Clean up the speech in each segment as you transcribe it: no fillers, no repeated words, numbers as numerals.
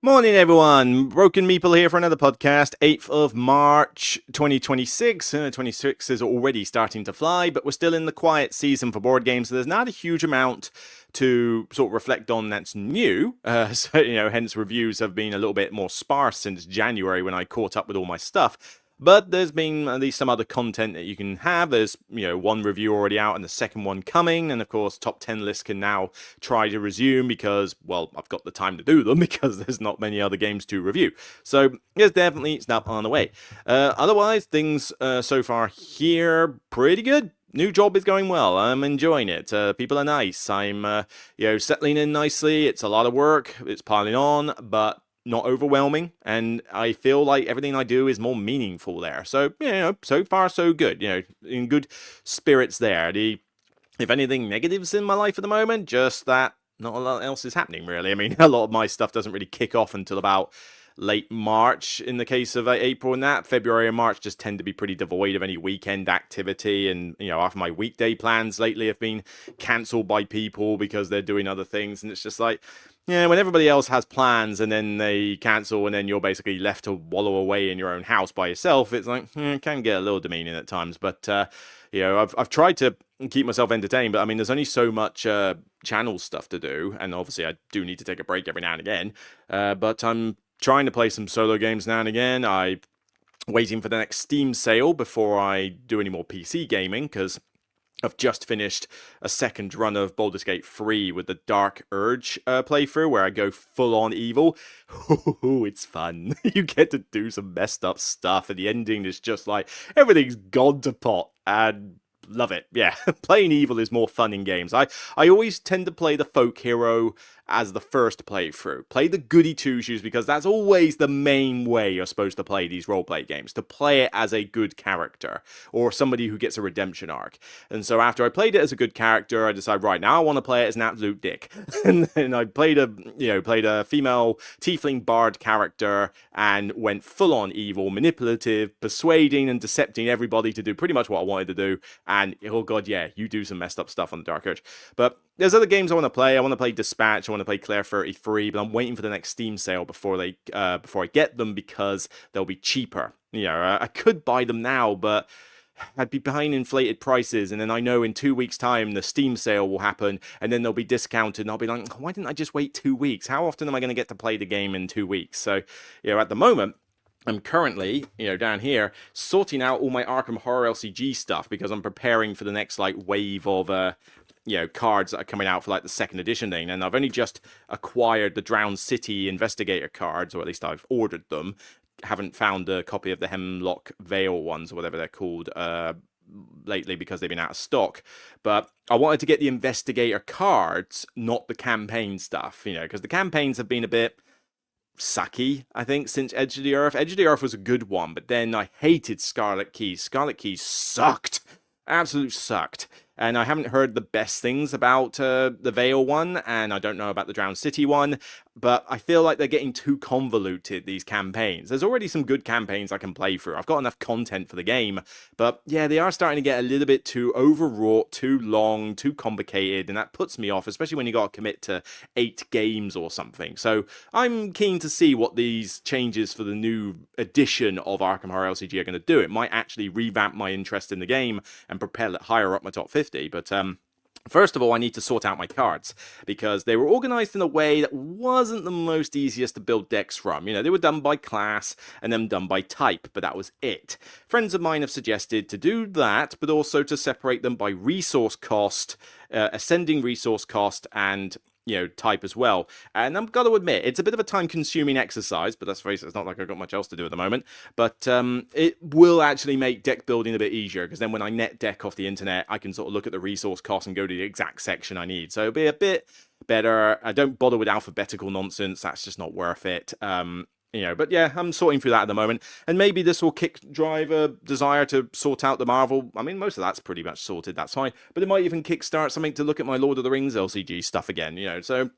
Morning, everyone. Broken Meeple here for another podcast. 8th of March, 2026. 26 is already starting to fly, but we're still in the quiet season for board games, so there's not a huge amount to sort of reflect on that's new. Hence reviews have been a little bit more sparse since January when I caught up with all my stuff. But there's been at least some other content that you can have. There's, one review already out and the second one coming. And of course, top 10 lists can now try to resume because, well, I've got the time to do them because there's not many other games to review. So there's definitely stuff on the way. Otherwise, things so far here, pretty good. New job is going well. I'm enjoying it. People are nice. I'm, settling in nicely. It's a lot of work. It's piling on, but not overwhelming, and I feel like everything I do is more meaningful there. So, so far so good. In good spirits there. If anything, negatives in my life at the moment, just that not a lot else is happening, really. I mean, a lot of my stuff doesn't really kick off until about late March in the case of April and that. February and March just tend to be pretty devoid of any weekend activity, and after my weekday plans lately have been cancelled by people because they're doing other things, and it's just like, when everybody else has plans and then they cancel and then you're basically left to wallow away in your own house by yourself, it's like, it can get a little demeaning at times. But, I've tried to keep myself entertained, but I mean, there's only so much channel stuff to do, and obviously I do need to take a break every now and again, but I'm trying to play some solo games now and again. I'm waiting for the next Steam sale before I do any more PC gaming, because I've just finished a second run of Baldur's Gate 3 with the Dark Urge playthrough, where I go full-on evil. Ooh, it's fun. You get to do some messed up stuff, and the ending is just like, everything's gone to pot, and love it. Yeah, playing evil is more fun in games. I always tend to play the folk hero as the first playthrough. Play the goody two-shoes, because that's always the main way you're supposed to play these roleplay games, to play it as a good character, or somebody who gets a redemption arc. And so after I played it as a good character, I decided, right, now I want to play it as an absolute dick. And then I played a female tiefling bard character and went full-on evil, manipulative, persuading and decepting everybody to do pretty much what I wanted to do. And, oh god, yeah, you do some messed up stuff on the Dark Urge. But there's other games I want to play. I want to play Dispatch. I want to play Claire 33, but I'm waiting for the next Steam sale before I get them, because they'll be cheaper. I could buy them now, but I'd be behind inflated prices, and then I know in 2 weeks' time the Steam sale will happen, and then they'll be discounted, and I'll be like, why didn't I just wait 2 weeks? How often am I going to get to play the game in 2 weeks? So, at the moment, I'm currently, down here, sorting out all my Arkham Horror LCG stuff, because I'm preparing for the next, wave of, cards that are coming out for, the second edition thing. And I've only just acquired the Drowned City Investigator cards, or at least I've ordered them. Haven't found a copy of the Hemlock Vale ones, or whatever they're called, lately, because they've been out of stock. But I wanted to get the Investigator cards, not the campaign stuff, because the campaigns have been a bit sucky, I think, since Edge of the Earth. Edge of the Earth was a good one, but then I hated Scarlet Keys. Scarlet Keys sucked. Absolute sucked. And I haven't heard the best things about the Vale one, and I don't know about the Drowned City one, but I feel like they're getting too convoluted, these campaigns. There's already some good campaigns I can play through. I've got enough content for the game, but yeah, they are starting to get a little bit too overwrought, too long, too complicated, and that puts me off, especially when you got to commit to 8 games or something. So I'm keen to see what these changes for the new edition of Arkham Horror LCG are going to do. It might actually revamp my interest in the game and propel it higher up my top 50. But first of all, I need to sort out my cards, because they were organized in a way that wasn't the most easiest to build decks from. They were done by class and then done by type, but that was it. Friends of mine have suggested to do that, but also to separate them by resource cost, ascending resource cost, and type as well. And I've got to admit, it's a bit of a time-consuming exercise, but let's face it, it's not like I've got much else to do at the moment. But it will actually make deck building a bit easier, because then when I net deck off the internet, I can sort of look at the resource cost and go to the exact section I need. So it'll be a bit better. I don't bother with alphabetical nonsense. That's just not worth it. But yeah, I'm sorting through that at the moment, and maybe this will drive a desire to sort out the Marvel. I mean, most of that's pretty much sorted, that's fine, but it might even kickstart something to look at my Lord of the Rings LCG stuff again, so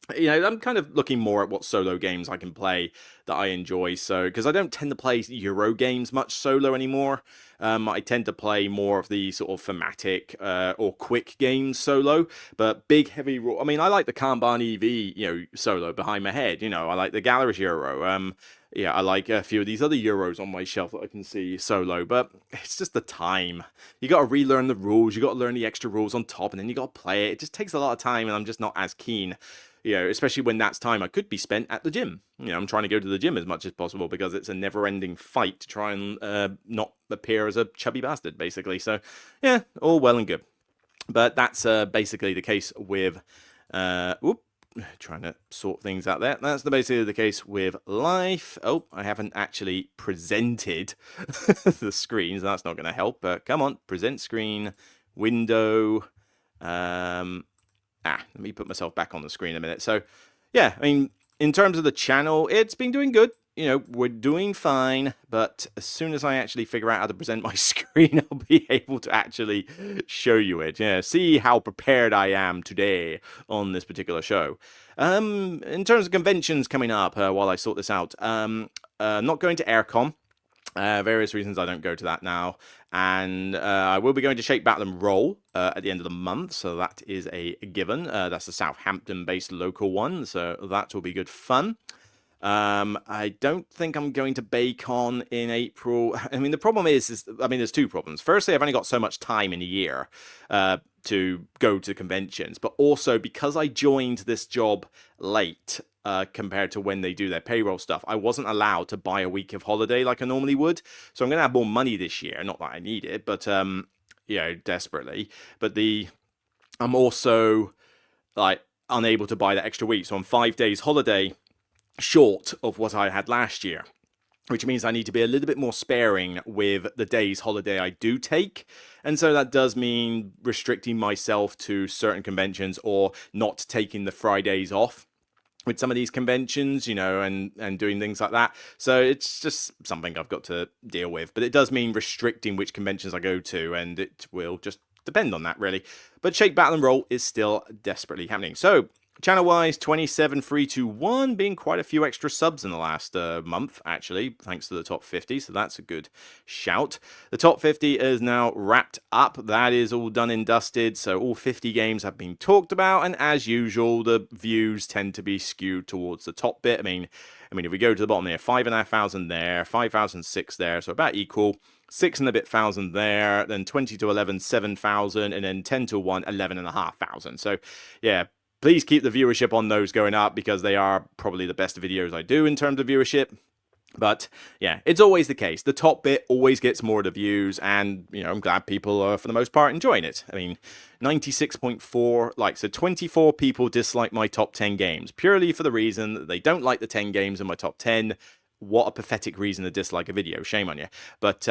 I'm kind of looking more at what solo games I can play that I enjoy. So, because I don't tend to play Euro games much solo anymore, I tend to play more of the sort of thematic or quick games solo. But big, heavy, I mean, I like the Kanban EV, solo behind my head. I like the Galaris Euro. Yeah, I like a few of these other Euros on my shelf that I can see solo, but it's just the time. You got to relearn the rules, you got to learn the extra rules on top, and then you got to play it. It just takes a lot of time, and I'm just not as keen. Especially when that's time I could be spent at the gym. I'm trying to go to the gym as much as possible because it's a never-ending fight to try and not appear as a chubby bastard, basically. So, yeah, all well and good. But that's basically the case with... trying to sort things out there. That's basically the case with life. Oh, I haven't actually presented the screen, so that's not going to help. But come on, present screen, window... let me put myself back on the screen a minute. So, yeah, I mean, in terms of the channel, it's been doing good. We're doing fine, but as soon as I actually figure out how to present my screen, I'll be able to actually show you it. Yeah, see how prepared I am today on this particular show. In terms of conventions coming up, while I sort this out, not going to Aircon. Various reasons I don't go to that now. And I will be going to Shake, Battle and Roll at the end of the month, so that is a given. That's a Southampton-based local one, so that will be good fun. I don't think I'm going to BakeCon in April. I mean, the problem is there's two problems. Firstly, I've only got so much time in a year to go to conventions, but also because I joined this job late compared to when they do their payroll stuff, I wasn't allowed to buy a week of holiday like I normally would. So I'm going to have more money this year. Not that I need it, but desperately. But I'm also like unable to buy that extra week. So I'm 5 days holiday short of what I had last year, which means I need to be a little bit more sparing with the days holiday I do take. And so that does mean restricting myself to certain conventions or not taking the Fridays off with some of these conventions, and doing things like that. So it's just something I've got to deal with. But it does mean restricting which conventions I go to, and it will just depend on that, really. But Shake, Battle and Roll is still desperately happening. So, channel-wise, 27,321, being quite a few extra subs in the last month, actually, thanks to the top 50, so that's a good shout. The top 50 is now wrapped up. That is all done and dusted, so all 50 games have been talked about, and as usual, the views tend to be skewed towards the top bit. I mean, if we go to the bottom there, 5,500 there, 5,006 there, so about equal. 6 and a bit thousand there, then 20 to 11, 7,000, and then 10 to 1, 11,500. So, yeah, please keep the viewership on those going up because they are probably the best videos I do in terms of viewership. But, yeah, it's always the case. The top bit always gets more of the views, and, I'm glad people are, for the most part, enjoying it. I mean, 96.4 likes, so 24 people dislike my top 10 games, purely for the reason that they don't like the 10 games in my top 10. What a pathetic reason to dislike a video. Shame on you. But,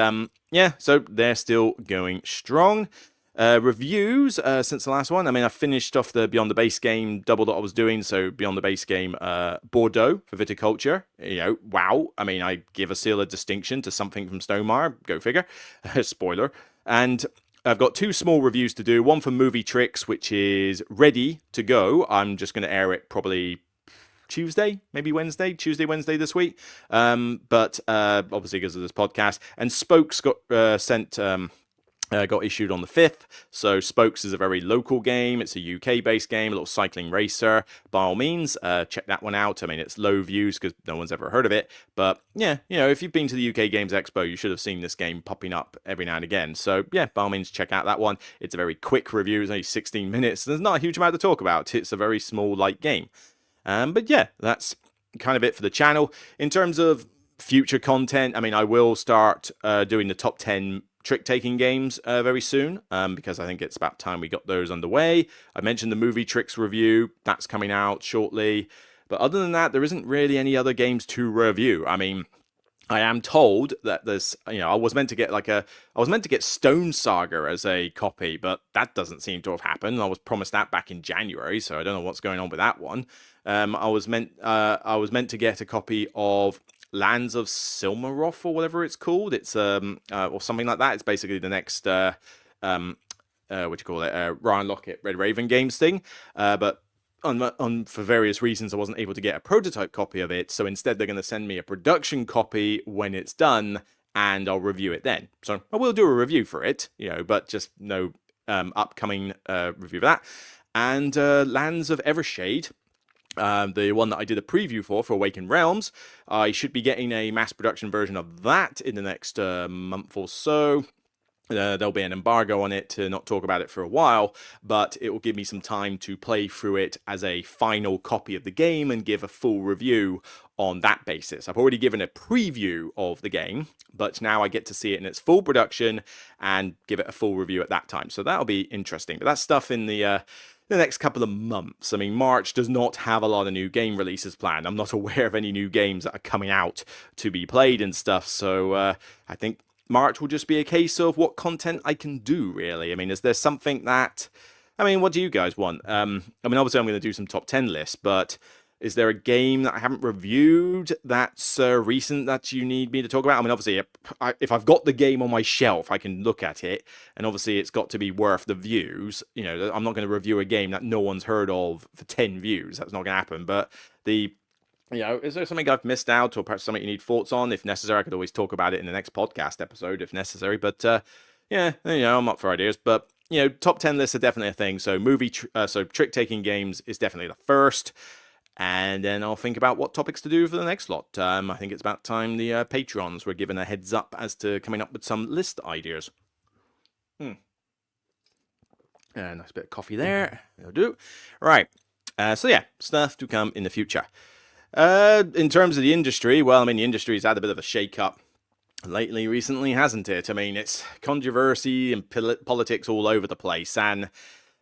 yeah, so they're still going strong. Reviews since the last one. I mean, I finished off the Beyond the Base Game double that I was doing. So Beyond the Base Game Bordeaux for viticulture. Wow. I mean, I give a seal of distinction to something from Stonemaier. Go figure. Spoiler. And I've got 2 small reviews to do. One for Movie Tricks, which is ready to go. I'm just going to air it probably Tuesday, maybe Wednesday, Wednesday this week. But obviously because of this podcast. And Spokes got got issued on the 5th. So Spokes is a very local game. It's a UK-based game, a little cycling racer. By all means, check that one out. I mean, it's low views because no one's ever heard of it. But yeah, if you've been to the UK Games Expo, you should have seen this game popping up every now and again. So yeah, by all means, check out that one. It's a very quick review. It's only 16 minutes. There's not a huge amount to talk about. It's a very small, light game. But yeah, that's kind of it for the channel. In terms of future content, I mean, I will start doing the top 10 trick-taking games very soon, because I think it's about time we got those underway. I mentioned the Movie Tricks review. That's coming out shortly. But other than that, there isn't really any other games to review. I mean, I am told that there's, I was meant to get Stone Saga as a copy, but that doesn't seem to have happened. I was promised that back in January, so I don't know what's going on with that one. I was meant to get a copy of Lands of Silmaroth or whatever it's called. It's or something like that. It's basically the next Ryan Lockett Red Raven games thing. But for various reasons, I wasn't able to get a prototype copy of it. So instead, they're going to send me a production copy when it's done, and I'll review it then. So I will do a review for it, but just no upcoming review of that. And Lands of Evershade, the one that I did a preview for Awakened Realms, I should be getting a mass production version of that in the next month or so. There'll be an embargo on it to not talk about it for a while, but it will give me some time to play through it as a final copy of the game and give a full review on that basis. I've already given a preview of the game, but now I get to see it in its full production and give it a full review at that time. So that'll be interesting. But that's stuff in the next couple of months. I mean, March does not have a lot of new game releases planned. I'm not aware of any new games that are coming out to be played and stuff. So I think March will just be a case of what content I can do, really. I mean, is there something that... I mean, what do you guys want? I mean, obviously I'm going to do some top 10 lists, but is there a game that I haven't reviewed that's recent that you need me to talk about? I mean, obviously, if I've got the game on my shelf, I can look at it, and obviously it's got to be worth the views. I'm not going to review a game that no one's heard of for 10 views. That's not going to happen, but is there something I've missed out, or perhaps something you need thoughts on? If necessary, I could always talk about it in the next podcast episode if necessary. But I'm up for ideas. But top 10 lists are definitely a thing. So trick-taking games is definitely the first, and then I'll think about what topics to do for the next lot. I think it's about time the Patreons were given a heads up as to coming up with some list ideas. Nice bit of coffee there. That'll do. Right. Stuff to come in the future. In terms of the industry, well, I mean, the industry's had a bit of a shake-up recently, hasn't it? I mean, it's controversy and politics all over the place, and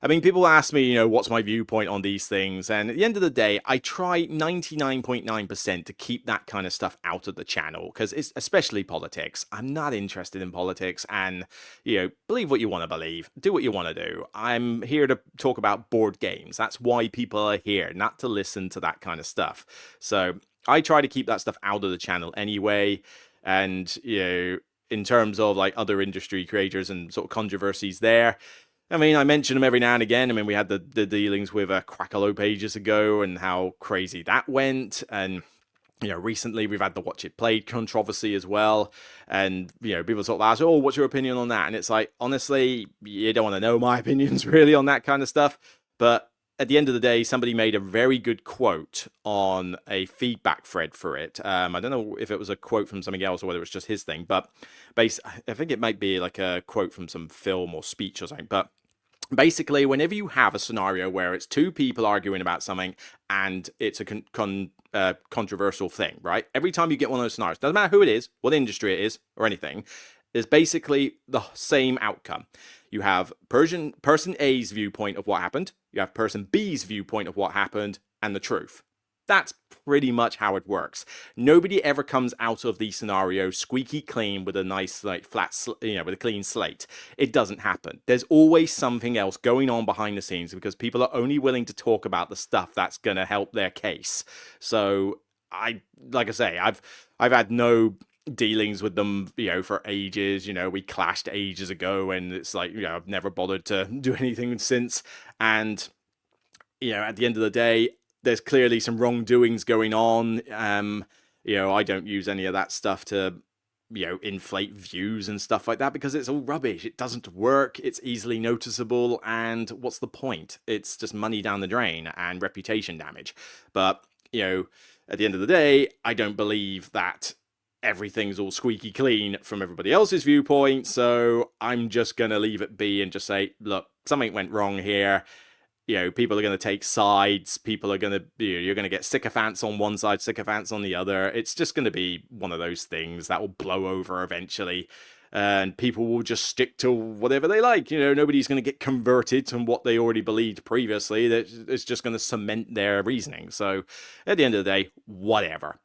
I mean, people ask me, what's my viewpoint on these things, and at the end of the day, I try 99.9% to keep that kind of stuff out of the channel, because it's especially politics. I'm not interested in politics, and, believe what you want to believe, do what you want to do. I'm here to talk about board games. That's why people are here, not to listen to that kind of stuff. So I try to keep that stuff out of the channel anyway, and, in terms of, like, other industry creators and sort of controversies there, I mean, I mention them every now and again. I mean, we had the dealings with Quackalope ages ago and how crazy that went. And, recently we've had the Watch It Played controversy as well. And, people sort of ask, oh, what's your opinion on that? And it's like, honestly, you don't want to know my opinions really on that kind of stuff. But at the end of the day, somebody made a very good quote on a feedback thread for it. I don't know if it was a quote from something else or whether it was just his thing. But I think it might be like a quote from some film or speech or something. But basically, whenever you have a scenario where it's two people arguing about something and it's a controversial thing, right? Every time you get one of those scenarios, doesn't matter who it is, what industry it is, or anything, is basically the same outcome. You have person A's viewpoint of what happened, you have person B's viewpoint of what happened, and the truth. That's pretty much how it works. Nobody ever comes out of the scenario squeaky clean with a nice, like, flat, with a clean slate. It doesn't happen. There's always something else going on behind the scenes because people are only willing to talk about the stuff that's going to help their case. So like I say, I've had no dealings with them, for ages. We clashed ages ago, and it's like, I've never bothered to do anything since. And, at the end of the day, there's clearly some wrongdoings going on. I don't use any of that stuff to, inflate views and stuff like that because it's all rubbish. It doesn't work. It's easily noticeable. And what's the point? It's just money down the drain and reputation damage. But, at the end of the day, I don't believe that everything's all squeaky clean from everybody else's viewpoint. So I'm just going to leave it be and just say, look, something went wrong here. People are going to take sides. People are going to, you're going to get sycophants on one side, sycophants on the other. It's just going to be one of those things that will blow over eventually. And people will just stick to whatever they like. Nobody's going to get converted from what they already believed previously. It's just going to cement their reasoning. So at the end of the day, whatever,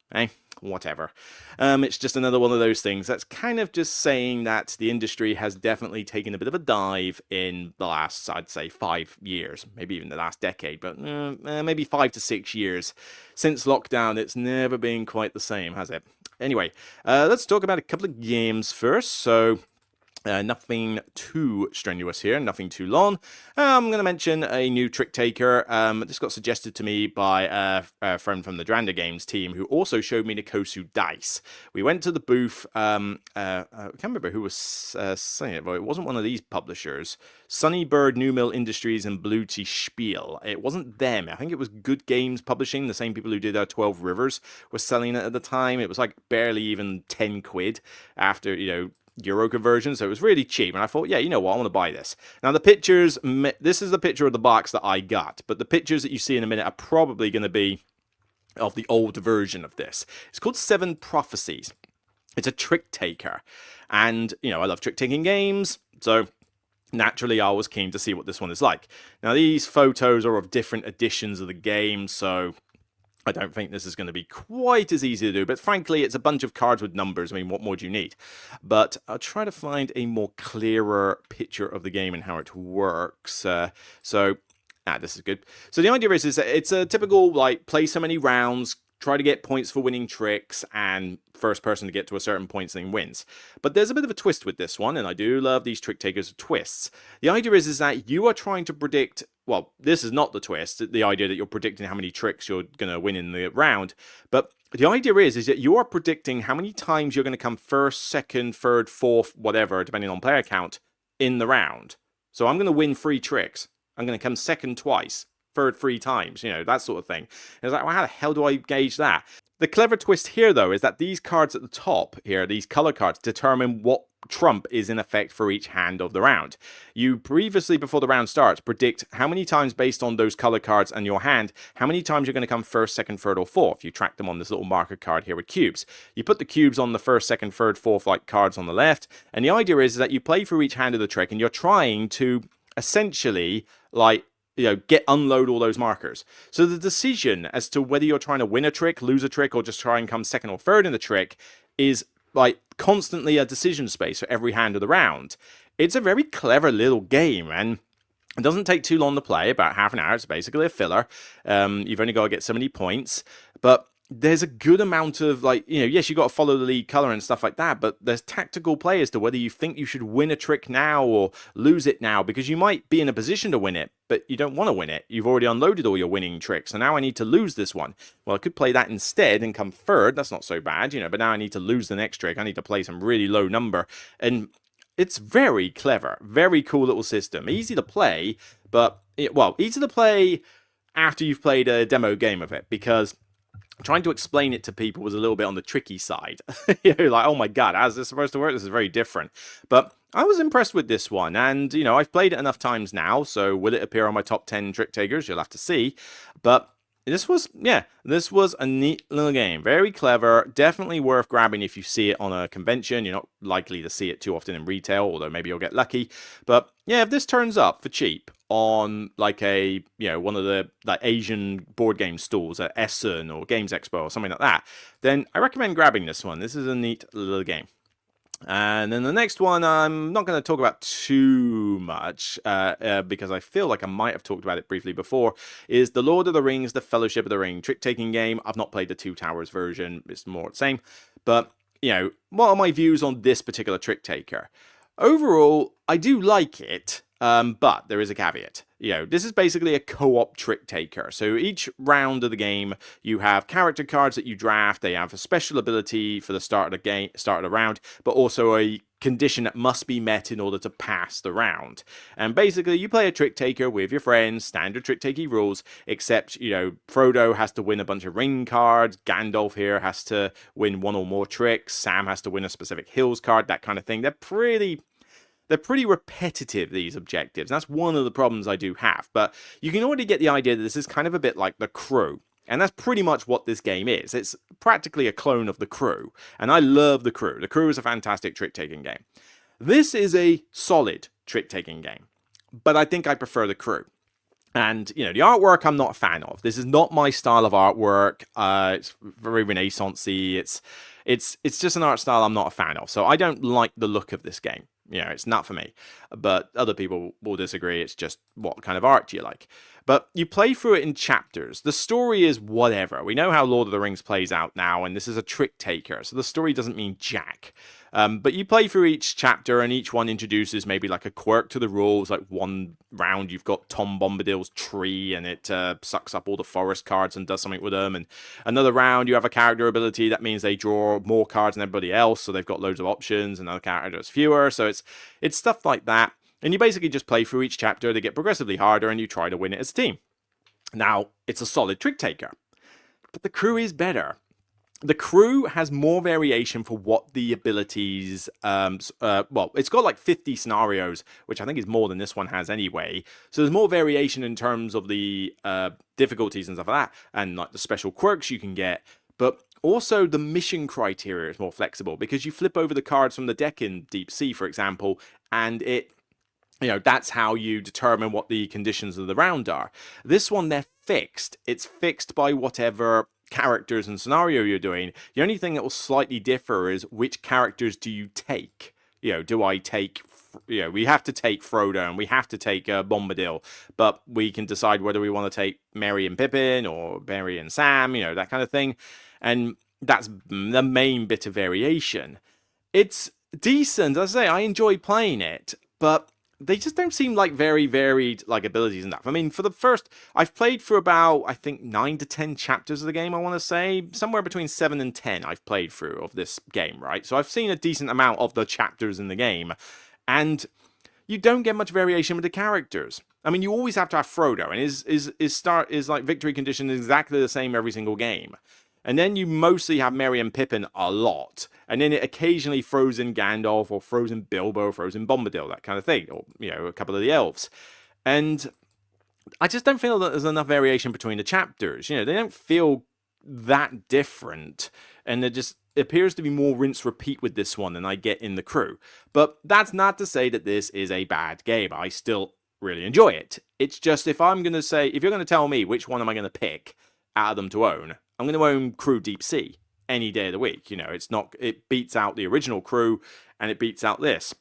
whatever. It's just another one of those things that's kind of just saying that the industry has definitely taken a bit of a dive in the last, I'd say, 5 years, maybe even the last decade, but maybe 5 to 6 years. Since lockdown, it's never been quite the same, has it? Anyway, let's talk about a couple of games first. So Nothing too strenuous here, nothing too long. I'm going to mention a new trick taker. This got suggested to me by a friend from the Dranda Games team who also showed me the Kosu dice. We went to the booth. I can't remember who was saying it, but it wasn't one of these publishers. Sunnybird, New Mill Industries, and Blue Tea Spiel. It wasn't them. I think it was Good Games Publishing, the same people who did 12 Rivers, were selling it at the time. It was like barely even 10 quid after, Euro conversion, so it was really cheap, and I thought, yeah, you know what, I want to buy this. Now the pictures, this is the picture of the box that I got, but the pictures that you see in a minute are probably going to be of the old version of this. It's called 7 Prophecies. It's a trick taker, and I love trick taking games, so naturally I was keen to see what this one is like. Now these photos are of different editions of the game, so I don't think this is going to be quite as easy to do, but frankly, it's a bunch of cards with numbers. I mean, what more do you need? But I'll try to find a more clearer picture of the game and how it works. This is good. So the idea is that it's a typical, play so many rounds, try to get points for winning tricks, and first person to get to a certain point then wins. But there's a bit of a twist with this one, and I do love these trick takers with twists. The idea is that you are trying to predict, well, this is not the twist, the idea that you're predicting how many tricks you're going to win in the round, but the idea is that you are predicting how many times you're going to come first, second, third, fourth, whatever, depending on player count, in the round. So I'm going to win 3 tricks. I'm going to come second twice, third 3 times, that sort of thing. And it's like, well, how the hell do I gauge that? The clever twist here, though, is that these cards at the top here, these color cards, determine what trump is in effect for each hand of the round. You previously, before the round starts, predict how many times based on those color cards and your hand, how many times you're going to come first, second, third, or fourth. You track them on this little marker card here with cubes. You put the cubes on the first, second, third, fourth, like cards on the left, and the idea is that you play through each hand of the trick, and you're trying to essentially, unload all those markers. So the decision as to whether you're trying to win a trick, lose a trick, or just try and come second or third in the trick is constantly a decision space for every hand of the round. It's a very clever little game, and it doesn't take too long to play, about half an hour. It's basically a filler. You've only got to get so many points, but there's a good amount of, yes, you got to follow the lead color and stuff like that, but there's tactical play as to whether you think you should win a trick now or lose it now, because you might be in a position to win it, but you don't want to win it. You've already unloaded all your winning tricks, so now I need to lose this one. Well, I could play that instead and come third. That's not so bad, but now I need to lose the next trick. I need to play some really low number, and it's very clever, very cool little system. Easy to play, but, easy to play after you've played a demo game of it, because trying to explain it to people was a little bit on the tricky side. Oh my god, how's this supposed to work? This is very different. But I was impressed with this one, and, I've played it enough times now, so will it appear on my top 10 trick takers? You'll have to see. But this was a neat little game. Very clever. Definitely worth grabbing if you see it on a convention. You're not likely to see it too often in retail, although maybe you'll get lucky. But yeah, if this turns up for cheap on one of the Asian board game stalls at Essen or Games Expo or something like that, then I recommend grabbing this one. This is a neat little game. And then the next one, I'm not going to talk about too much because I feel like I might have talked about it briefly before, is The Lord of the Rings, The Fellowship of the Ring trick-taking game. I've not played the Two Towers version. It's more the same. But, what are my views on this particular trick-taker? Overall, I do like it, but there is a caveat. This is basically a co-op trick taker. So each round of the game, you have character cards that you draft. They have a special ability for the start of the round, but also a condition that must be met in order to pass the round. And basically, you play a trick taker with your friends, standard trick taking rules, except, Frodo has to win a bunch of ring cards, Gandalf here has to win one or more tricks, Sam has to win a specific hills card, that kind of thing. They're pretty repetitive, these objectives. That's one of the problems I do have. But you can already get the idea that this is kind of a bit like The Crew. And that's pretty much what this game is. It's practically a clone of The Crew. And I love The Crew. The Crew is a fantastic trick-taking game. This is a solid trick-taking game. But I think I prefer The Crew. And, the artwork I'm not a fan of. This is not my style of artwork. It's very Renaissance-y. It's just an art style I'm not a fan of. So I don't like the look of this game. It's not for me. But other people will disagree. It's just what kind of art do you like? But you play through it in chapters. The story is whatever. We know how Lord of the Rings plays out now, and this is a trick taker, so the story doesn't mean jack. But you play through each chapter, and each one introduces maybe like a quirk to the rules. Like one round, you've got Tom Bombadil's tree, and it sucks up all the forest cards and does something with them. And another round, you have a character ability that means they draw more cards than everybody else, so they've got loads of options. Another character has fewer, so it's stuff like that. And you basically just play through each chapter. They get progressively harder, and you try to win it as a team. Now, it's a solid trick taker, but the crew is better. The crew has more variation for what the abilities, well, it's got like 50 scenarios, which I think is more than this one has anyway. So there's more variation in terms of the difficulties and stuff like that, and like the special quirks you can get. But also the mission criteria is more flexible, because you flip over the cards from the deck in Deep Sea, for example, and that's how you determine what the conditions of the round are. This one, they're fixed. It's fixed by whatever characters and scenario you're doing. The only thing that will slightly differ is which characters do you take. Do I take, we have to take Frodo and we have to take Bombadil, but we can decide whether we want to take Merry and Pippin or Merry and Sam, that kind of thing. And that's the main bit of variation. It's decent, as I say, I enjoy playing it, but they just don't seem like very varied like abilities and stuff. I mean, I've played for about, I think, 9 to 10 chapters of the game, I want to say. Somewhere between 7 and 10 I've played through of this game, right? So I've seen a decent amount of the chapters in the game, and you don't get much variation with the characters. I mean, you always have to have Frodo, and his like victory condition is exactly the same every single game. And then you mostly have Merry and Pippin a lot. And then it occasionally throws in Gandalf or throws in Bilbo, throws in Bombadil, that kind of thing. Or, a couple of the elves. And I just don't feel that there's enough variation between the chapters. They don't feel that different. And it appears to be more rinse repeat with this one than I get in the crew. But that's not to say that this is a bad game. I still really enjoy it. It's just if you're going to tell me which one am I going to pick out of them to own, I'm going to own Crew Deep Sea any day of the week. It beats out the original Crew, and it beats out this.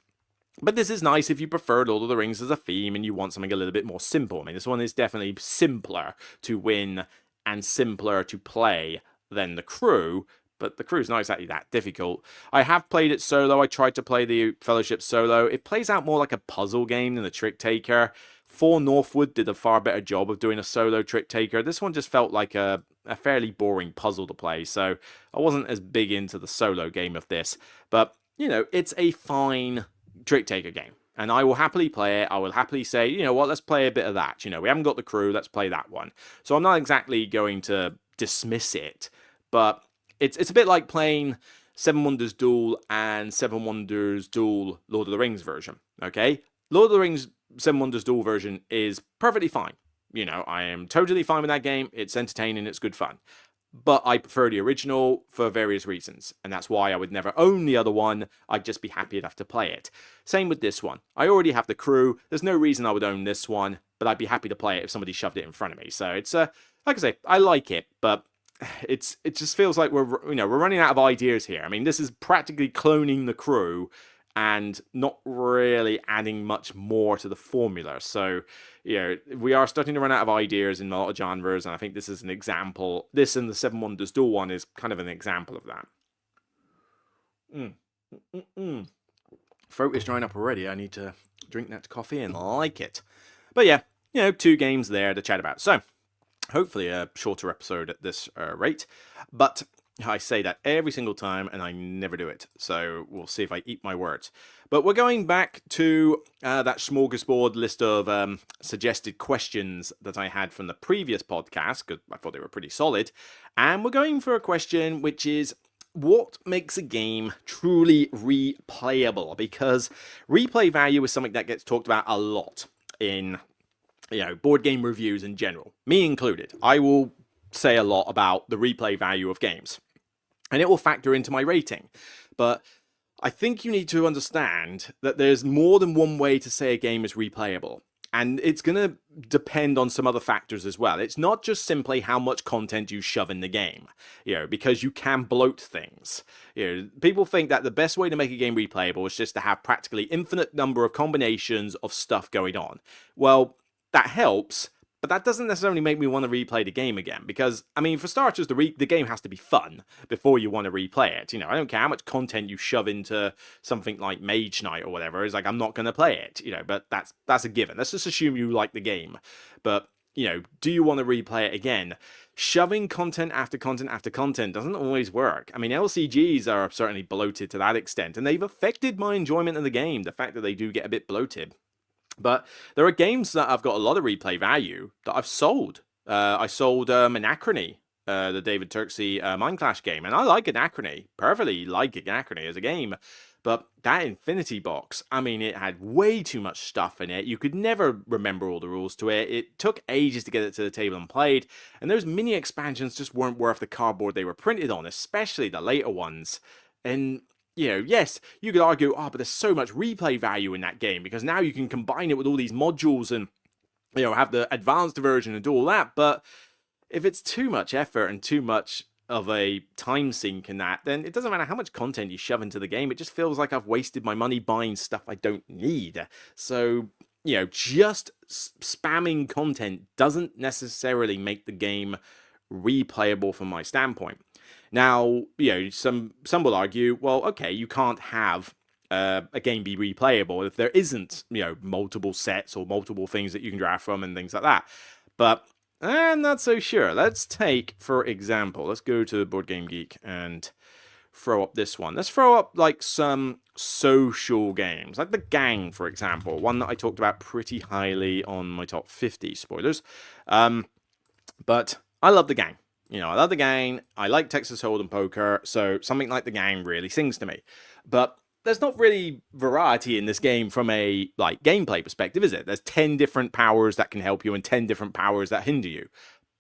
But this is nice if you prefer Lord of the Rings as a theme and you want something a little bit more simple. I mean, this one is definitely simpler to win and simpler to play than the Crew, but the Crew's not exactly that difficult. I have played it solo. I tried to play the Fellowship solo. It plays out more like a puzzle game than a trick taker. For Northwood did a far better job of doing a solo trick taker. This one just felt like a fairly boring puzzle to play, so I wasn't as big into the solo game of this. But, it's a fine trick taker game, and I will happily play it. I will happily say, let's play a bit of that. We haven't got the Crew, let's play that one. So I'm not exactly going to dismiss it, but it's a bit like playing Seven Wonders Duel and Seven Wonders Duel Lord of the Rings version, okay? Lord of the Rings Seven Wonders Duel version is perfectly fine. I am totally fine with that game. It's entertaining, it's good fun. But I prefer the original for various reasons, and that's why I would never own the other one. I'd just be happy enough to play it. Same with this one. I already have the Crew. There's no reason I would own this one, but I'd be happy to play it if somebody shoved it in front of me. So it's like I say, I like it, but it just feels like we're running out of ideas here. I mean, this is practically cloning the Crew and not really adding much more to the formula. So, we are starting to run out of ideas in a lot of genres, and I think this is an example. This and the Seven Wonders Duel one is kind of an example of that. Throat is drying up already. I need to drink that coffee and like it. But yeah, 2 games there to chat about. So, hopefully a shorter episode at this rate. But I say that every single time, and I never do it. So we'll see if I eat my words. But we're going back to that smorgasbord list of suggested questions that I had from the previous podcast, because I thought they were pretty solid. And we're going for a question which is, what makes a game truly replayable? Because replay value is something that gets talked about a lot in board game reviews in general, me included. I will say a lot about the replay value of games, and it will factor into my rating. But I think you need to understand that there's more than one way to say a game is replayable, and it's going to depend on some other factors as well. It's not just simply how much content you shove in the game, because you can bloat things. People think that the best way to make a game replayable is just to have practically infinite number of combinations of stuff going on. Well, that helps, But that doesn't necessarily make me want to replay the game again, because, I mean, for starters, the game has to be fun before you want to replay it. You know, I don't care how much content you shove into something like Mage Knight or whatever. It's like, I'm not going to play it, you know, but that's a given. Let's just assume you like the game. But, you know, do you want to replay it again? Shoving content after content after content doesn't always work. I mean, LCGs are certainly bloated to that extent, and they've affected my enjoyment of the game, the fact that they do get a bit bloated. But there are games that have got a lot of replay value that I've sold. I sold Anachrony, the David Turksey Mindclash game, and I like Anachrony, perfectly like Anachrony as a game. But that Infinity box, I mean, it had way too much stuff in it. You could never remember all the rules to it. It took ages to get it to the table and played, and those mini expansions just weren't worth the cardboard they were printed on, especially the later ones. And you know, yes, you could argue, oh, but there's so much replay value in that game because now you can combine it with all these modules and, you know, have the advanced version and do all that. But if it's too much effort and too much of a time sink in that, then it doesn't matter how much content you shove into the game. It just feels like I've wasted my money buying stuff I don't need. So, you know, just spamming content doesn't necessarily make the game replayable from my standpoint. Now, you know, some will argue, well, okay, you can't have a game be replayable if there isn't, you know, multiple sets or multiple things that you can draft from and things like that. But I'm not so sure. Let's take, for example, let's go to Board Game Geek and throw up this one. Let's throw up like some social games, like The Gang, for example, one that I talked about pretty highly on my top 50 spoilers. But I love The Gang. You know, I love The Gang, I like Texas Hold'em poker, so something like The Gang really sings to me. But there's not really variety in this game from a, like, gameplay perspective, is it? There's 10 different powers that can help you and 10 different powers that hinder you.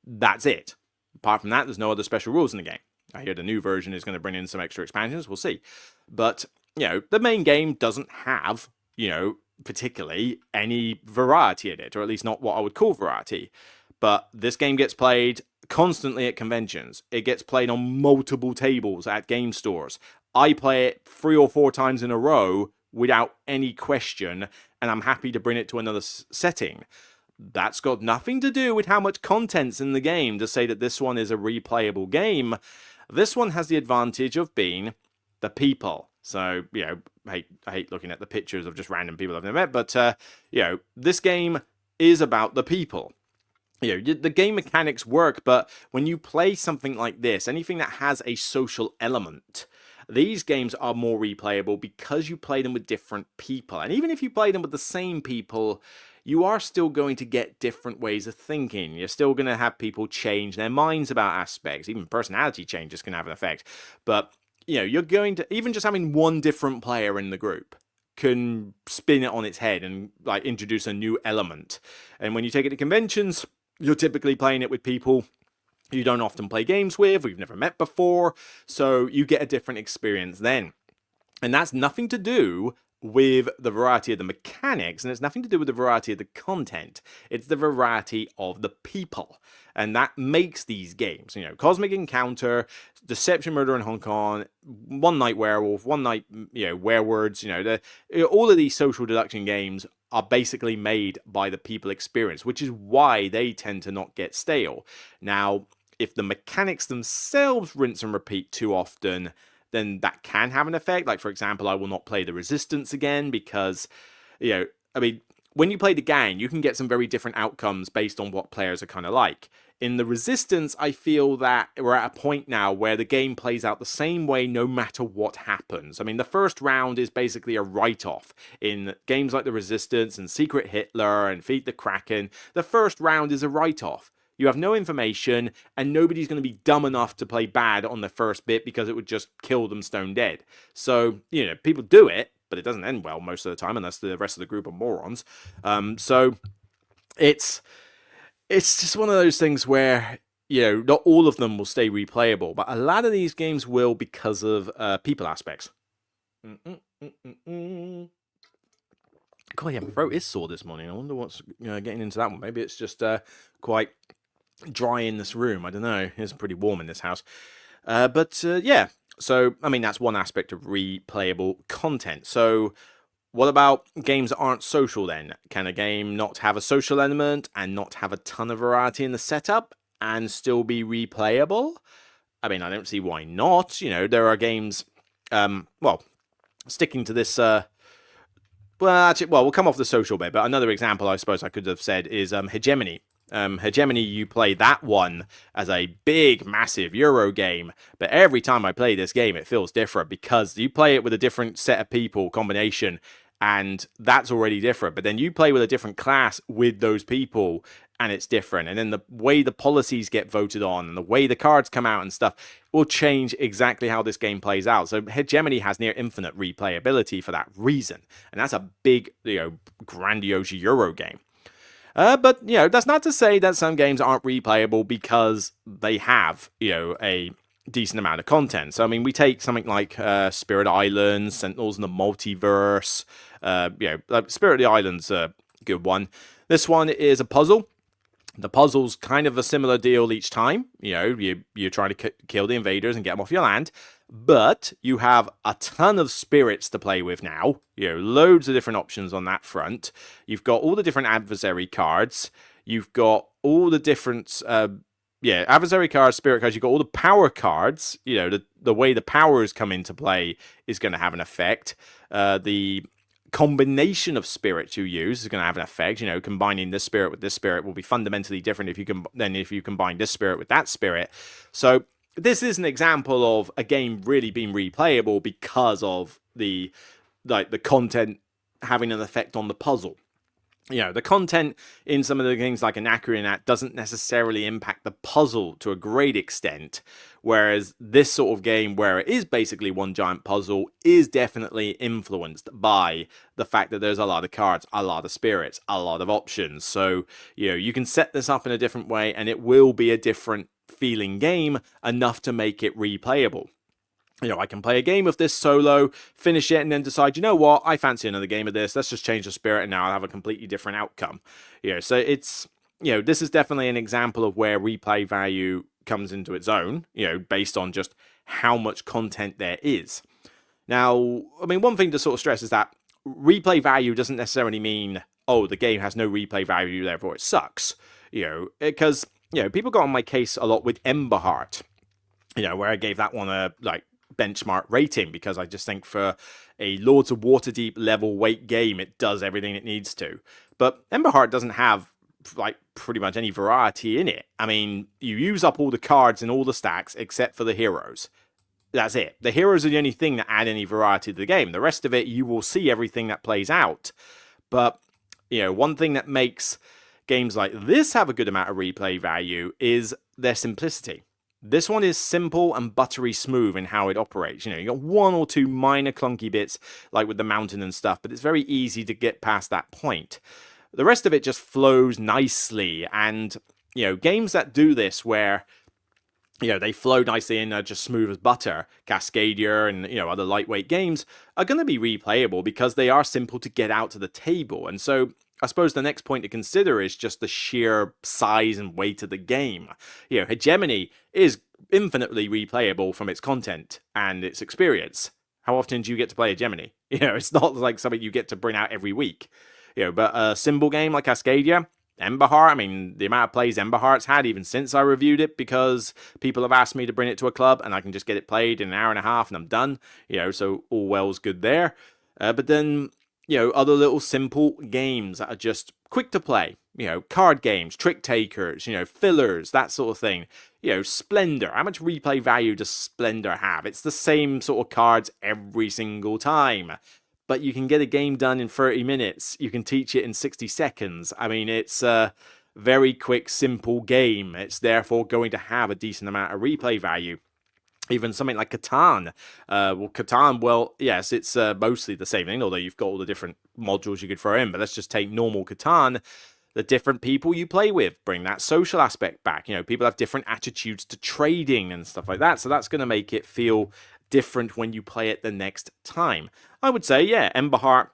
That's it. Apart from that, there's no other special rules in the game. I hear the new version is going to bring in some extra expansions, we'll see. But, you know, the main game doesn't have, you know, particularly any variety in it, or at least not what I would call variety. But this game gets played constantly at conventions. It gets played on multiple tables at game stores. I play it 3 or 4 times in a row without any question, and I'm happy to bring it to another setting. That's got nothing to do with how much content's in the game to say that this one is a replayable game. This one has the advantage of being the people. So, you know, I hate looking at the pictures of just random people I've never met, but, you know, this game is about the people. You know, the game mechanics work, but when you play something like this, anything that has a social element, these games are more replayable because you play them with different people. And even if you play them with the same people, you are still going to get different ways of thinking. You're still going to have people change their minds about aspects. Even personality changes can have an effect. But, you know, you're going to, even just having one different player in the group can spin it on its head and, like, introduce a new element. And when you take it to conventions, you're typically playing it with people you don't often play games with, we've never met before, so you get a different experience then. And that's nothing to do with the variety of the mechanics, and it's nothing to do with the variety of the content. It's the variety of the people. And that makes these games, you know, Cosmic Encounter, Deception, Murder in Hong Kong, One Night Werewolf, One Night, you know, Werewords, you know, all of these social deduction games are basically made by the people experience, which is why they tend to not get stale. Now, if the mechanics themselves rinse and repeat too often, then that can have an effect. Like, for example, I will not play the Resistance again because, you know, I mean, when you play The Gang, you can get some very different outcomes based on what players are kind of like. In the Resistance, I feel that we're at a point now where the game plays out the same way no matter what happens. I mean, the first round is basically a write-off. In games like the Resistance and Secret Hitler and Feed the Kraken, the first round is a write-off. You have no information, and nobody's going to be dumb enough to play bad on the first bit because it would just kill them stone dead. So, you know, people do it, but it doesn't end well most of the time unless the rest of the group are morons. So it's just one of those things where, you know, not all of them will stay replayable, but a lot of these games will because of people aspects. God, yeah, my throat is sore this morning. I wonder what's getting into that one. Maybe it's just quite dry in this room. I don't know. It's pretty warm in this house. But yeah, so, I mean, that's one aspect of replayable content. So What about games that aren't social then? Can a game not have a social element and not have a ton of variety in the setup and still be replayable? I mean, I don't see why not. You know, there are games, well, sticking to this, actually, we'll come off the social bit, but another example I suppose I could have said is Hegemony. Hegemony, you play that one as a big, massive Euro game, but every time I play this game, it feels different because you play it with a different set of people combination, and that's already different. But then you play with a different class with those people, and it's different. And then the way the policies get voted on and the way the cards come out and stuff will change exactly how this game plays out. So Hegemony has near infinite replayability for that reason, and that's a big, grandiose Euro game. But, that's not to say that some games aren't replayable because they have, a decent amount of content. So, I mean, we take something like Spirit Islands, Sentinels in the Multiverse. Spirit of the Islands a good one. This one is a puzzle. The puzzle's kind of a similar deal each time. You're trying to kill the invaders and get them off your land. But you have a ton of spirits to play with now. Loads of different options on that front. You've got all the different adversary cards. You've got all the different, adversary cards, spirit cards. You've got all the power cards. The way the powers come into play is going to have an effect. The combination of spirits you use is going to have an effect. Combining this spirit with this spirit will be fundamentally different if you combine this spirit with that spirit. So this is an example of a game really being replayable because of the content having an effect on the puzzle. The content in some of the things like Anacreonat doesn't necessarily impact the puzzle to a great extent, whereas this sort of game, where it is basically one giant puzzle, is definitely influenced by the fact that there's a lot of cards, a lot of spirits, a lot of options. So, you can set this up in a different way and it will be a different feeling game enough to make it replayable. I can play a game of this solo, finish it, and then decide, what, I fancy another game of this. Let's just change the spirit, and now I'll have a completely different outcome. So it's, this is definitely an example of where replay value comes into its own, based on just how much content there is. Now, I mean, one thing to sort of stress is that replay value doesn't necessarily mean, the game has no replay value, therefore it sucks. Because, people got on my case a lot with Ember Heart, where I gave that one a, benchmark rating, because I just think for a Lords of Waterdeep level weight game, it does everything it needs to. But Ember Heart doesn't have pretty much any variety in it. I mean, you use up all the cards in all the stacks except for the heroes. That's it. The heroes are the only thing that add any variety to the game. The rest of it, you will see everything that plays out. But, one thing that makes games like this have a good amount of replay value is their simplicity. This one is simple and buttery smooth in how it operates. You got one or two minor clunky bits, like with the mountain and stuff, but it's very easy to get past that point. The rest of it just flows nicely, and, games that do this where, they flow nicely and are just smooth as butter, Cascadia and, other lightweight games, are going to be replayable because they are simple to get out to the table. And so I suppose the next point to consider is just the sheer size and weight of the game. Hegemony is infinitely replayable from its content and its experience. How often do you get to play Hegemony? It's not like something you get to bring out every week. But a symbol game like Cascadia, Ember Heart, I mean, the amount of plays Ember Heart's had even since I reviewed it, because people have asked me to bring it to a club and I can just get it played in an hour and a half and I'm done. So all well's good there. But then, other little simple games that are just quick to play, card games, trick takers, fillers, that sort of thing. Splendor. How much replay value does Splendor have? It's the same sort of cards every single time. But you can get a game done in 30 minutes. You can teach it in 60 seconds. I mean, it's a very quick, simple game. It's therefore going to have a decent amount of replay value. Even something like Catan. Catan, yes, it's mostly the same thing, although you've got all the different modules you could throw in. But let's just take normal Catan. The different people you play with, bring that social aspect back. People have different attitudes to trading and stuff like that. So that's going to make it feel different when you play it the next time. I would say, Ember Heart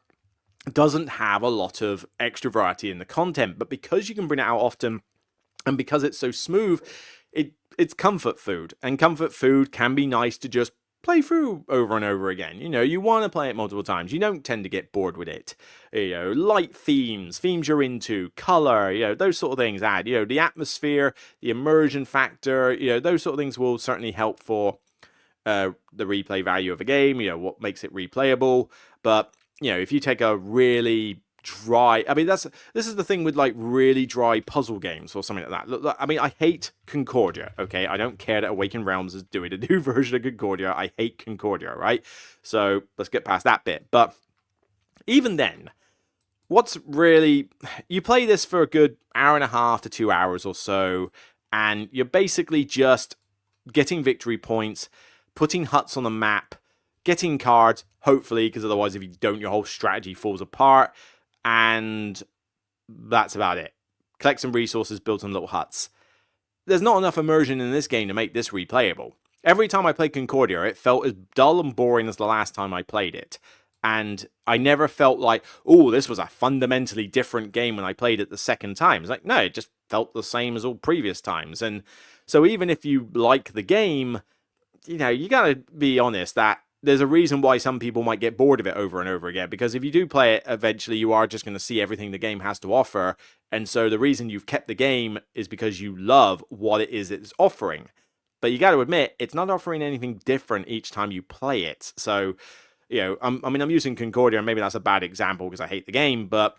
doesn't have a lot of extra variety in the content, but because you can bring it out often and because it's so smooth, it's comfort food, and comfort food can be nice to just play through over and over again. You know, you want to play it multiple times. You don't tend to get bored with it. You know, light themes you're into, color, you know, those sort of things add, you know, the atmosphere, the immersion factor, you know, those sort of things will certainly help for the replay value of a game, you know, what makes it replayable. But, you know, if you take a really dry, I mean, this is the thing with like really dry puzzle games or something like that. Look, I mean, I hate Concordia, okay? I don't care that Awakened Realms is doing a new version of Concordia. I hate Concordia, right? So let's get past that bit. But even then, what's really, you play this for a good hour and a half to 2 hours or so, and you're basically just getting victory points, putting huts on the map, getting cards, hopefully, because otherwise if you don't, your whole strategy falls apart. And that's about it. Collect some resources, build some little huts. There's not enough immersion in this game to make this replayable. Every time I played Concordia, it felt as dull and boring as the last time I played it. And I never felt like, oh, this was a fundamentally different game when I played it the second time. It's like, no, it just felt the same as all previous times. And so even if you like the game, you know, you gotta be honest that there's a reason why some people might get bored of it over and over again, because if you do play it, eventually you are just going to see everything the game has to offer. And so the reason you've kept the game is because you love what it is it's offering. But you got to admit, it's not offering anything different each time you play it. So, you know, I'm using Concordia, and maybe that's a bad example because I hate the game, but,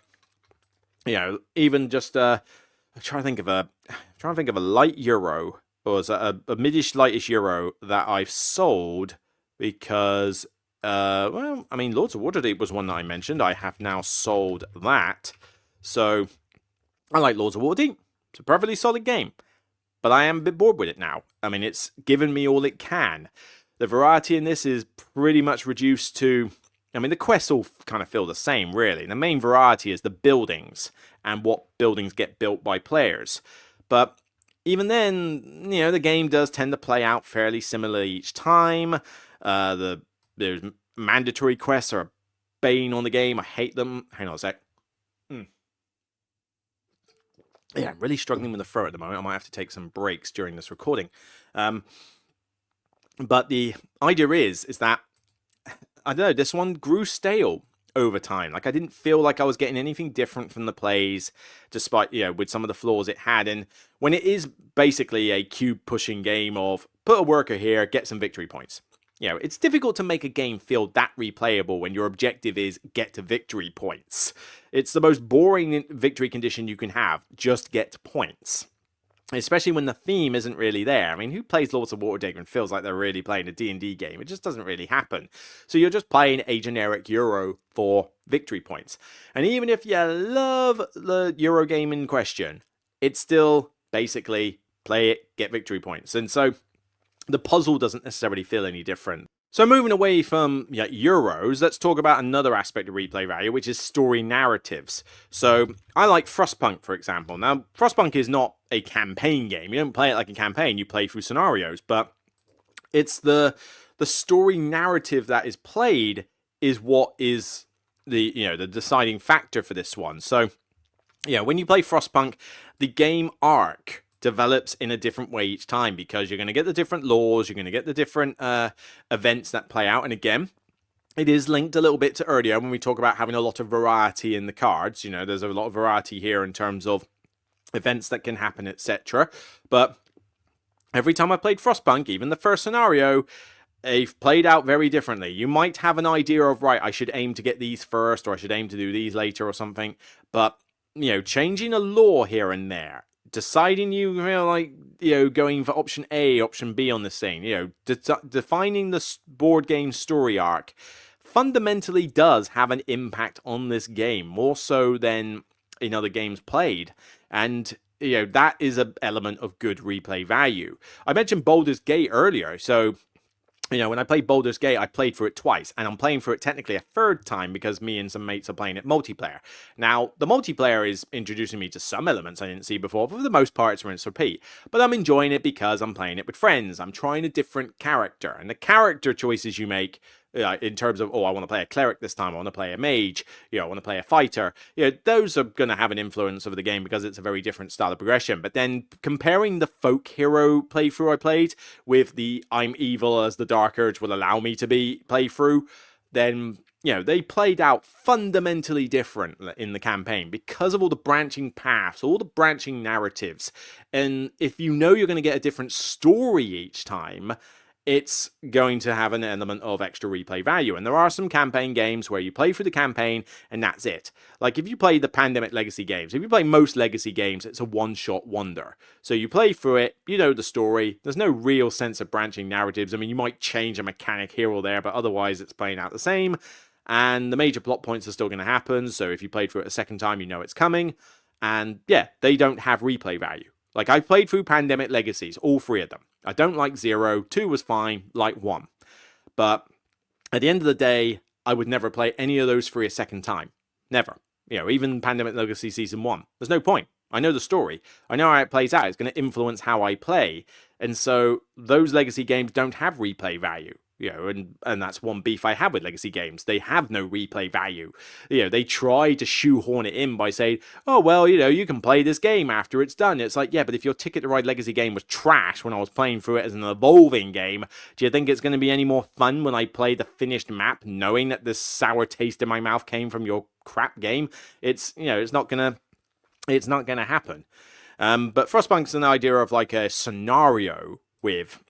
you know, even just, I'm trying to think of a light Euro, or a midish, lightish Euro that I've sold because, well, I mean, Lords of Waterdeep was one that I mentioned. I have now sold that. So, I like Lords of Waterdeep. It's a perfectly solid game. But I am a bit bored with it now. I mean, it's given me all it can. The variety in this is pretty much reduced to, I mean, the quests all kind of feel the same, really. The main variety is the buildings and what buildings get built by players. But even then, you know, the game does tend to play out fairly similarly each time. There's mandatory quests are a bane on the game. I hate them. Hang on a sec. Yeah, I'm really struggling with the throat at the moment. I might have to take some breaks during this recording. But the idea is that, I don't know, this one grew stale over time. Like, I didn't feel like I was getting anything different from the plays, despite, you know, with some of the flaws it had. And when it is basically a cube pushing game of put a worker here, get some victory points. You know, it's difficult to make a game feel that replayable when your objective is get to victory points. It's the most boring victory condition you can have, just get points. Especially when the theme isn't really there. I mean, who plays Lords of Waterdeep and feels like they're really playing a D&D game? It just doesn't really happen. So you're just playing a generic Euro for victory points. And even if you love the Euro game in question, it's still basically play it, get victory points. And so the puzzle doesn't necessarily feel any different. So moving away from Euros, let's talk about another aspect of replay value, which is story narratives. So I like Frostpunk, for example. Now, Frostpunk is not a campaign game. You don't play it like a campaign, you play through scenarios, but it's the story narrative that is played is what is the deciding factor for this one. So, when you play Frostpunk, the game arc develops in a different way each time because you're going to get the different laws, you're going to get the different events that play out. And again, it is linked a little bit to earlier when we talk about having a lot of variety in the cards. You know, there's a lot of variety here in terms of events that can happen, etc. But every time I played Frostpunk, even the first scenario, they've played out very differently. You might have an idea of, right, I should aim to get these first, or I should aim to do these later or something. But, changing a law here and there, deciding going for option A, option B on this thing, defining the board game story arc fundamentally does have an impact on this game, more so than in other games played. And, that is an element of good replay value. I mentioned Baldur's Gate earlier, so when I played Baldur's Gate, I played for it twice, and I'm playing for it technically a third time because me and some mates are playing it multiplayer. Now, the multiplayer is introducing me to some elements I didn't see before, but for the most part, it's rinse repeat. But I'm enjoying it because I'm playing it with friends. I'm trying a different character, and the character choices you make in terms of, oh, I want to play a cleric this time, I want to play a mage, I want to play a fighter. Those are going to have an influence over the game because it's a very different style of progression. But then comparing the folk hero playthrough I played with the I'm evil as the Dark Urge will allow me to be playthrough, then they played out fundamentally different in the campaign because of all the branching paths, all the branching narratives. And if you're going to get a different story each time, it's going to have an element of extra replay value. And there are some campaign games where you play through the campaign and that's it. Like if you play the Pandemic Legacy games, if you play most Legacy games, it's a one-shot wonder. So you play through it, you know the story, there's no real sense of branching narratives. I mean, you might change a mechanic here or there, but otherwise it's playing out the same. And the major plot points are still going to happen. So if you played through it a second time, you know it's coming. And yeah, they don't have replay value. Like I played through Pandemic Legacies, all 3 of them. I don't like 0, 2 was fine, like 1. But at the end of the day, I would never play any of those 3 a second time. Never. Even Pandemic Legacy Season 1. There's no point. I know the story. I know how it plays out. It's going to influence how I play. And so those Legacy games don't have replay value. And that's one beef I have with Legacy games. They have no replay value. They try to shoehorn it in by saying, oh, well, you can play this game after it's done. It's like, yeah, but if your Ticket to Ride Legacy game was trash when I was playing through it as an evolving game, do you think it's going to be any more fun when I play the finished map knowing that this sour taste in my mouth came from your crap game? It's not going to happen. But Frostpunk's an idea of like a scenario with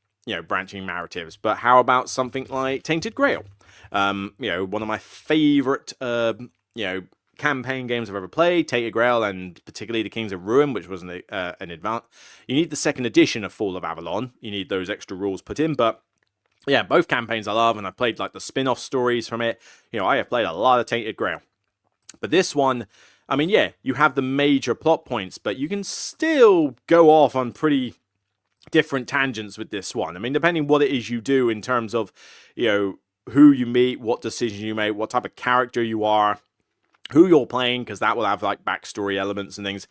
branching narratives. But how about something like Tainted Grail? One of my favorite, campaign games I've ever played, Tainted Grail, and particularly the Kings of Ruin, which was an advance. You need the second edition of Fall of Avalon. You need those extra rules put in, but yeah, both campaigns I love, and I played like the spin-off stories from it. I have played a lot of Tainted Grail. But this one, I mean, yeah, you have the major plot points, but you can still go off on pretty different tangents with this one. I mean, depending what it is you do in terms of, who you meet, what decisions you make, what type of character you are, who you're playing, because that will have like backstory elements and things.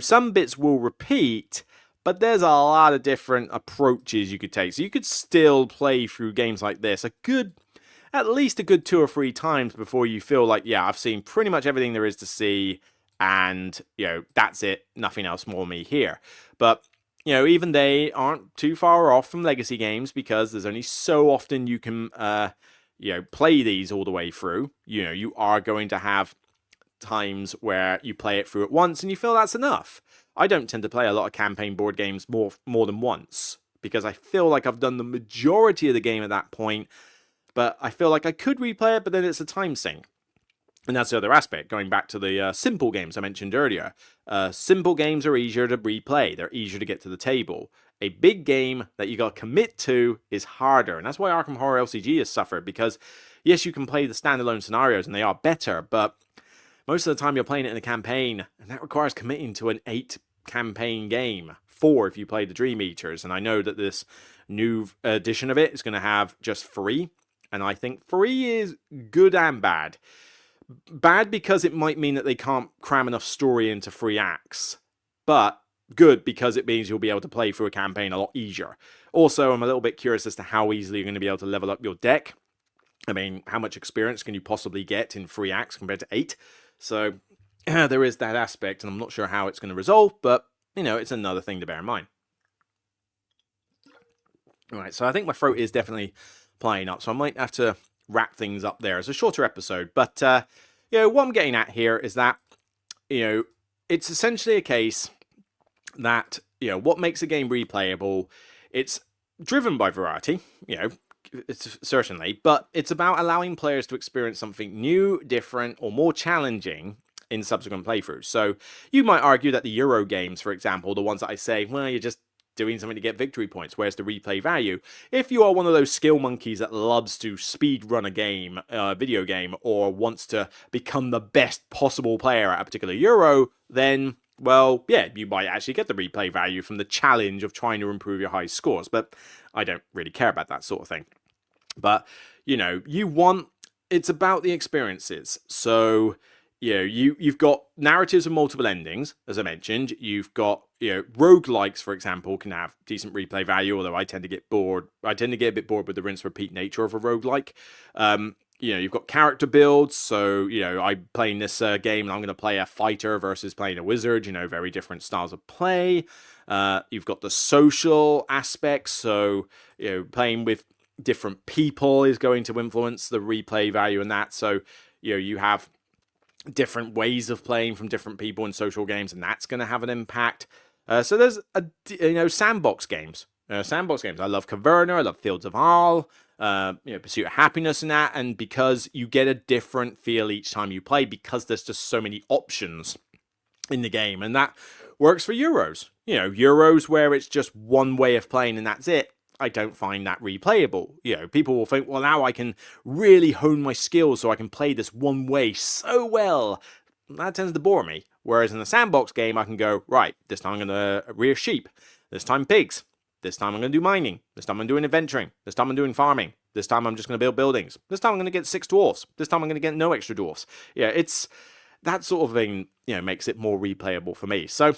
Some bits will repeat, but there's a lot of different approaches you could take. So you could still play through games like this at least a good 2 or 3 times before you feel like, yeah, I've seen pretty much everything there is to see, and that's it, nothing else more me here. But even they aren't too far off from Legacy games because there's only so often you can, play these all the way through. You are going to have times where you play it through at once and you feel that's enough. I don't tend to play a lot of campaign board games more than once because I feel like I've done the majority of the game at that point, but I feel like I could replay it, but then it's a time sink. And that's the other aspect, going back to the simple games I mentioned earlier. Simple games are easier to replay. They're easier to get to the table. A big game that you got to commit to is harder. And that's why Arkham Horror LCG has suffered. Because, yes, you can play the standalone scenarios and they are better. But most of the time you're playing it in a campaign. And that requires committing to an 8-campaign game. 4 if you play the Dream Eaters. And I know that this new edition of it is going to have just 3. And I think 3 is good and bad. Bad because it might mean that they can't cram enough story into 3 acts, but good because it means you'll be able to play through a campaign a lot easier. Also, I'm a little bit curious as to how easily you're going to be able to level up your deck. I mean, how much experience can you possibly get in 3 acts compared to 8? So there is that aspect, and I'm not sure how it's going to resolve, but it's another thing to bear in mind. Alright, so I think my throat is definitely playing up, so I might have to wrap things up there as a shorter episode. But what I'm getting at here is that it's essentially a case that what makes a game replayable, it's driven by variety, it's certainly, but it's about allowing players to experience something new, different, or more challenging in subsequent playthroughs. So you might argue that the Euro games, for example, the ones that I say, well, you're just doing something to get victory points. Where's the replay value? If you are one of those skill monkeys that loves to speed run a game, video game, or wants to become the best possible player at a particular Euro, then, well, yeah, you might actually get the replay value from the challenge of trying to improve your high scores. But I don't really care about that sort of thing. But, it's about the experiences. So, you've got narratives with multiple endings, as I mentioned. You've got, roguelikes, for example, can have decent replay value, although I tend to get bored. I tend to get a bit bored with the rinse repeat nature of a roguelike. You've got character builds, so, I'm playing this game and I'm going to play a fighter versus playing a wizard, very different styles of play. You've got the social aspects, so, playing with different people is going to influence the replay value in that. So, you have different ways of playing from different people in social games, and that's going to have an impact. So there's sandbox games. I love Caverna, I love Fields of Arle, Pursuit of Happiness and that, and because you get a different feel each time you play, because there's just so many options in the game, and that works for Euros. Euros where it's just one way of playing and that's it. I don't find that replayable. People will think, well, now I can really hone my skills so I can play this one way so well. That tends to bore me. Whereas in a sandbox game, I can go, right, this time I'm going to rear sheep. This time pigs. This time I'm going to do mining. This time I'm doing adventuring. This time I'm doing farming. This time I'm just going to build buildings. This time I'm going to get 6 dwarfs. This time I'm going to get no extra dwarfs. It's that sort of thing, makes it more replayable for me. So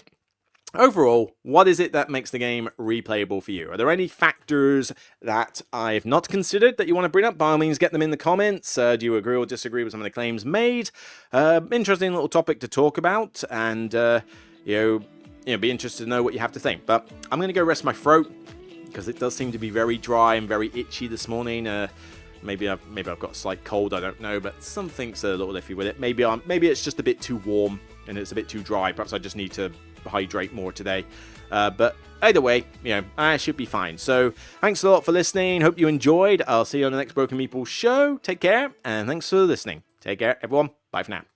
overall, what is it that makes the game replayable for you? Are there any factors that I've not considered that you want to bring up? By all means, get them in the comments. Do you agree or disagree with some of the claims made? Interesting little topic to talk about, and be interested to know what you have to think. But I'm going to go rest my throat because it does seem to be very dry and very itchy this morning. Maybe I've got a slight cold. I don't know, but something's a little iffy with it. Maybe it's just a bit too warm and it's a bit too dry. Perhaps I just need to hydrate more today. But either way, I should be fine. So thanks a lot for listening. Hope you enjoyed. I'll see you on the next Broken Meeple show. Take care, and thanks for listening. Take care, everyone. Bye for now.